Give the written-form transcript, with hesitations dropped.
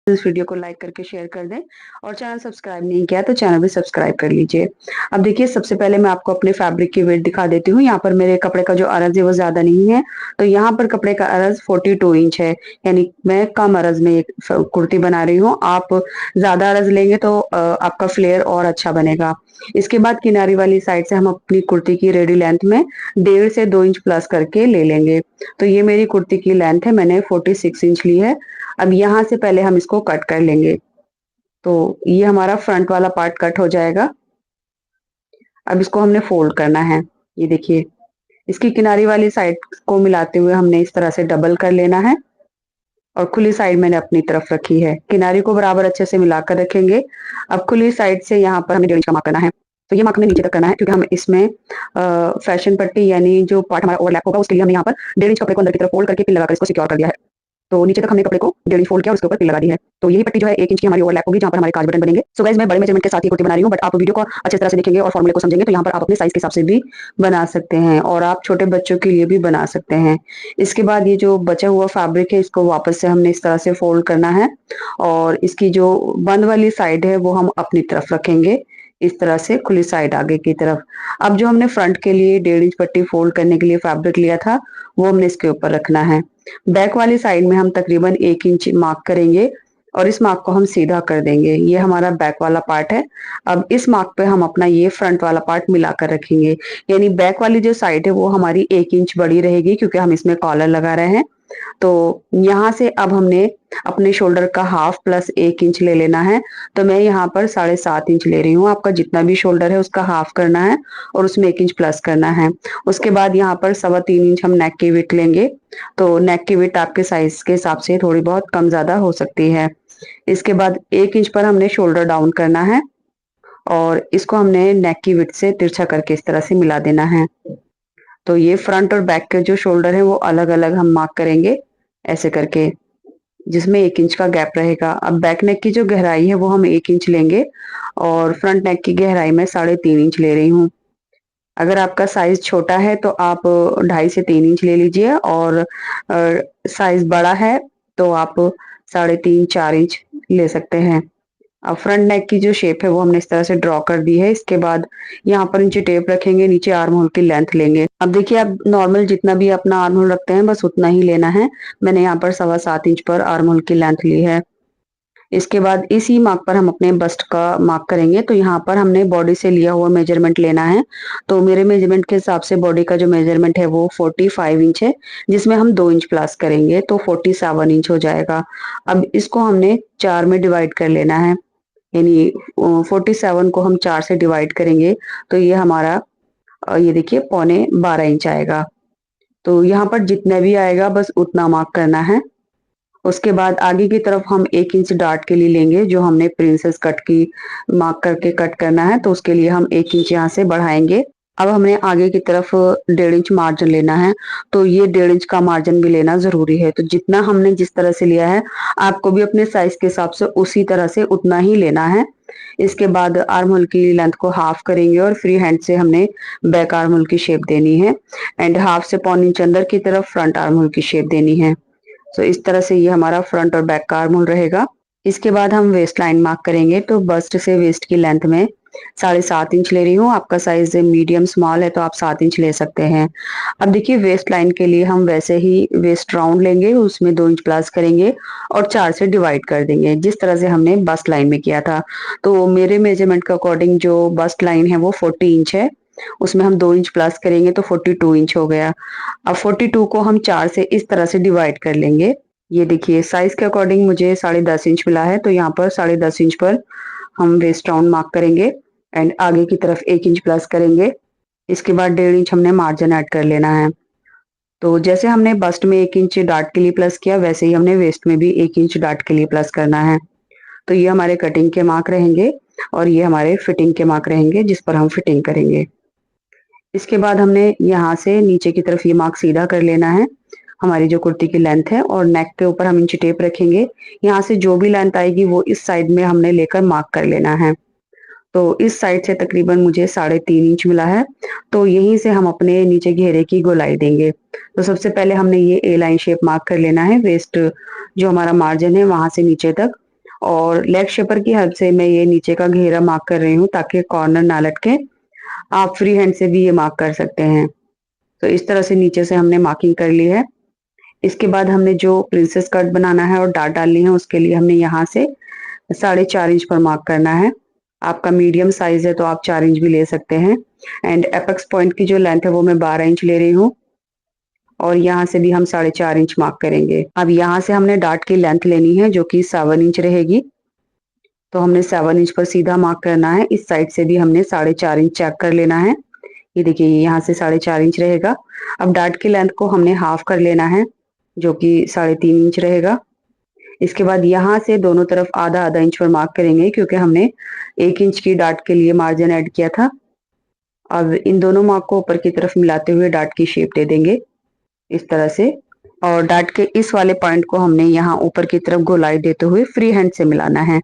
इस वीडियो को लाइक करके शेयर कर दें और चैनल सब्सक्राइब नहीं किया तो चैनल भी सब्सक्राइब कर लीजिए। अब देखिए, सबसे पहले मैं आपको अपने फैब्रिक की वेट दिखा देती हूँ। यहाँ पर मेरे कपड़े का जो अरज है वो ज्यादा नहीं है, तो यहाँ पर कपड़े का अरज 42 इंच है, यानी मैं कम अरज में एक कुर्ती बना रही हूँ। आप ज्यादा अरज लेंगे तो आपका फ्लेयर और अच्छा बनेगा। इसके बाद किनारी वाली साइड से हम अपनी कुर्ती की रेडी लेंथ में 1.5 से 2 इंच प्लस करके ले लेंगे। तो ये मेरी कुर्ती की लेंथ है, मैंने 46 इंच ली है। अब यहाँ से पहले हम इसको कट कर लेंगे। तो ये हमारा फ्रंट वाला पार्ट कट हो जाएगा। अब इसको हमने फोल्ड करना है। ये देखिए, इसकी किनारी वाली साइड को मिलाते हुए हमने इस तरह से डबल कर लेना है और खुली साइड मैंने अपनी तरफ रखी है। किनारी को बराबर अच्छे से मिलाकर रखेंगे। अब खुली साइड से यहाँ पर हमें 1.5 इंच का मार्क करना है। तो ये मार्क हमें नीचे तक करना है, क्योंकि हम इसमें फैशन पट्टी यानी जो पार्ट हमारा ओवरलैप होगा उसके लिए हमने यहाँ पर 1.5 इंच कपड़े को अंदर की तरफ फोल्ड करके पिन लगाकर इसको सिक्योर कर दिया है। तो नीचे तक हमने कपड़े को 1.5 इंच फोल्ड किया और उसके ऊपर पिन लगा दी है। तो यही पट्टी जो है 1 इंच की हमारी ओवरलैप होगी, जहाँ पर हमारे काज बटन बनेंगे। सो गाइस, मैं बड़े मेजरमेंट के साथ ही कुर्ती बना रही हूँ, बट आप वीडियो को अच्छी तरह से देखेंगे और फॉर्मूले को समझेंगे तो यहाँ पर आप अपने साइज के हिसाब से भी बना सकते हैं और आप छोटे बच्चों के लिए भी बना सकते हैं। इसके बाद ये जो बचा हुआ फैब्रिक है इसको वापस से हमने इस तरह से फोल्ड करना है और इसकी जो बंद वाली साइड है वो हम अपनी तरफ रखेंगे, इस तरह से खुली साइड आगे की तरफ। अब जो हमने फ्रंट के लिए 1.5 इंच पट्टी फोल्ड करने के लिए फैब्रिक लिया था वो हमने इसके ऊपर रखना है। बैक वाली साइड में हम तकरीबन 1 इंच मार्क करेंगे और इस मार्क को हम सीधा कर देंगे। ये हमारा बैक वाला पार्ट है। अब इस मार्क पे हम अपना ये फ्रंट वाला पार्ट मिलाकर रखेंगे, यानी बैक वाली जो साइड है वो हमारी 1 इंच बड़ी रहेगी, क्योंकि हम इसमें कॉलर लगा रहे हैं। तो यहाँ से अब हमने अपने शोल्डर का हाफ प्लस 1 इंच ले लेना है। तो मैं यहाँ पर 7.5 इंच ले रही हूँ। आपका जितना भी शोल्डर है उसका हाफ करना है और उसमें 1 इंच प्लस करना है। उसके बाद यहाँ पर 3.25 इंच हम नेक की विड्थ लेंगे। तो नेक की विड्थ आपके साइज के हिसाब से थोड़ी बहुत कम ज्यादा हो सकती है। इसके बाद 1 इंच पर हमने शोल्डर डाउन करना है और इसको हमने नेक की विड्थ से तिरछा करके इस तरह से मिला देना है। तो ये फ्रंट और बैक के जो शोल्डर है वो अलग अलग हम मार्क करेंगे ऐसे करके, जिसमें 1 इंच का गैप रहेगा। अब बैक नेक की जो गहराई है वो हम 1 इंच लेंगे और फ्रंट नेक की गहराई मैं 3.5 इंच ले रही हूँ। अगर आपका साइज छोटा है तो आप 2.5 से 3 इंच ले लीजिए और साइज बड़ा है तो आप 3.5 4 इंच ले सकते हैं। अब फ्रंट नेक की जो शेप है वो हमने इस तरह से ड्रॉ कर दी है। इसके बाद यहाँ पर नीचे टेप रखेंगे, नीचे आर्म होल की लेंथ लेंगे। अब देखिए, आप नॉर्मल जितना भी अपना आर्म होल रखते हैं बस उतना ही लेना है। मैंने यहाँ पर 7.25 इंच पर आर्म होल की लेंथ ली है। इसके बाद इसी मार्क पर हम अपने बस्ट का मार्क करेंगे। तो यहाँ पर हमने बॉडी से लिया हुआ मेजरमेंट लेना है। तो मेरे मेजरमेंट के हिसाब से बॉडी का जो मेजरमेंट है वो 45 इंच है, जिसमें हम 2 इंच प्लस करेंगे तो 47 इंच हो जाएगा। अब इसको हमने 4 में डिवाइड कर लेना है, यानी 47 को हम 4 से डिवाइड करेंगे तो ये हमारा ये देखिए 12.25 इंच आएगा। तो यहाँ पर जितना भी आएगा बस उतना मार्क करना है। उसके बाद आगे की तरफ हम 1 इंच डार्ट के लिए लेंगे, जो हमने प्रिंसेस कट की मार्क करके कट करना है, तो उसके लिए हम 1 इंच यहाँ से बढ़ाएंगे। अब हमने आगे की तरफ 1.5 इंच मार्जिन लेना है, तो ये 1.5 इंच का मार्जिन भी लेना जरूरी है। तो जितना हमने जिस तरह से लिया है आपको भी अपने साइज के हिसाब से उसी तरह से उतना ही लेना है। इसके बाद आर्म होल की लेंथ को हाफ करेंगे और फ्री हैंड से हमने बैक आर्म होल की शेप देनी है एंड हाफ से 1.25 इंच अंदर की तरफ फ्रंट आर्म होल की शेप देनी है। तो इस तरह से ये हमारा फ्रंट और बैक का आर्म होल रहेगा। इसके बाद हम वेस्ट लाइन मार्क करेंगे। तो बस्ट से वेस्ट की लेंथ में 7.5 इंच ले रही हूँ। आपका साइज मीडियम स्मॉल है तो आप 7 इंच ले सकते हैं। अब देखिए, वेस्ट लाइन के लिए हम वैसे ही वेस्ट राउंड लेंगे, उसमें 2 इंच प्लस करेंगे और 4 से डिवाइड कर देंगे, जिस तरह से हमने बस्ट लाइन में किया था। तो मेरे मेजरमेंट के अकॉर्डिंग जो बस्ट लाइन है वो 40 इंच है, उसमें हम 2 इंच प्लस करेंगे तो 42 इंच हो गया। अब 42 को हम 4 से इस तरह से डिवाइड कर लेंगे। ये देखिए, साइज के अकॉर्डिंग मुझे 10.5 इंच मिला है, तो यहाँ पर 10.5 इंच पर हम वेस्ट राउंड मार्क करेंगे एंड आगे की तरफ 1 इंच प्लस करेंगे। इसके बाद 1.5 इंच हमने मार्जिन ऐड कर लेना है। तो जैसे हमने बस्ट में 1 इंच डार्ट के लिए प्लस किया, वैसे ही हमने वेस्ट में भी 1 इंच डार्ट के लिए प्लस करना है। तो ये हमारे कटिंग के मार्क रहेंगे और ये हमारे फिटिंग के मार्क रहेंगे, जिस पर हम फिटिंग करेंगे। इसके बाद हमने यहाँ से नीचे की तरफ ये मार्क सीधा कर लेना है, हमारी जो कुर्ती की लेंथ है, और नेक के ऊपर हम इंची टेप रखेंगे। यहाँ से जो भी लेंथ आएगी वो इस साइड में हमने लेकर मार्क कर लेना है। तो इस साइड से तकरीबन मुझे 3.5 इंच मिला है, तो यहीं से हम अपने नीचे घेरे की गोलाई देंगे। तो सबसे पहले हमने ये ए लाइन शेप मार्क कर लेना है, वेस्ट जो हमारा मार्जिन है वहां से नीचे तक। और लेग शेपर की हेल्प से मैं ये नीचे का घेरा मार्क कर रही हूँ ताकि कॉर्नर ना लटके। आप फ्री हैंड से भी ये मार्क कर सकते हैं। तो इस तरह से नीचे से हमने मार्किंग कर ली है। इसके बाद हमने जो प्रिंसेस कट बनाना है और डाट डालनी है उसके लिए हमने यहाँ से 4.5 इंच पर मार्क करना है। आपका मीडियम साइज है तो आप 4 इंच भी ले सकते हैं। एंड एपेक्स पॉइंट की जो लेंथ है वो मैं 12 इंच ले रही हूँ और यहाँ से भी हम 4.5 इंच मार्क करेंगे। अब यहाँ से हमने डाट की लेंथ लेनी है जो कि 7 इंच रहेगी। तो हमने 7 इंच पर सीधा मार्क करना है। इस साइड से भी हमने 4.5 इंच चेक कर लेना है। ये देखिए यहाँ से 4.5 इंच रहेगा। अब डाट की लेंथ को हमने हाफ कर लेना है जो कि 3.5 इंच रहेगा। इसके बाद यहाँ से दोनों तरफ आधा आधा इंच पर मार्क करेंगे क्योंकि हमने 1 इंच की डाट के लिए मार्जिन ऐड किया था। अब इन दोनों मार्क को ऊपर की तरफ मिलाते हुए डाट की शेप दे देंगे इस तरह से। और डाट के इस वाले पॉइंट को हमने यहाँ ऊपर की तरफ गोलाई देते हुए फ्री हैंड से मिलाना है।